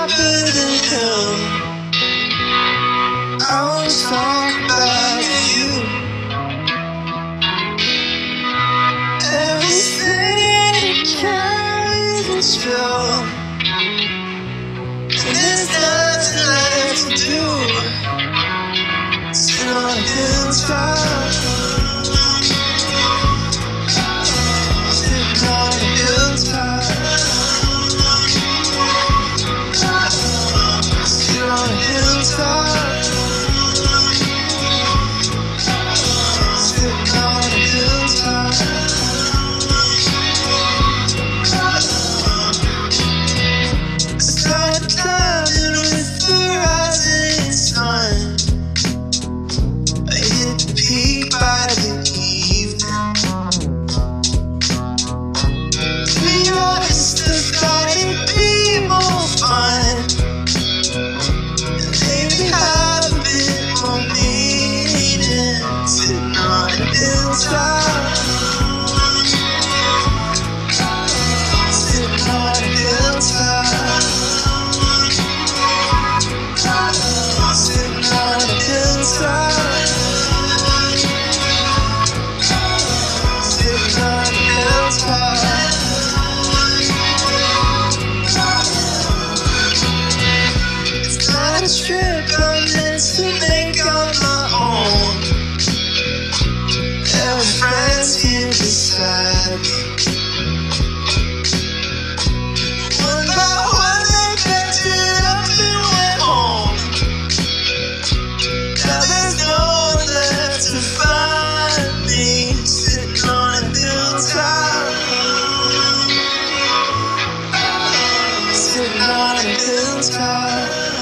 top of the hill. I wanna talk about you. Everything you carry is true, and there's nothing left to do. Sit on a hilltop, sitting on a hilltop, sit on a hilltop, sitting on a hilltop. Start climbing with the rising sun. I hit the peak by the evening. To be honest, I thought it'd be more fun, and maybe have a bit more meaning. Sitting on a hilltop, sitting on a hilltop, sitting on a hilltop, sitting on a hilltop. It's not a trip I'm meant to make on my own. There were friends here beside me. One by one they picked it up and went home. Now there's no one left to find me. Sitting on a hilltop, sitting on a hilltop.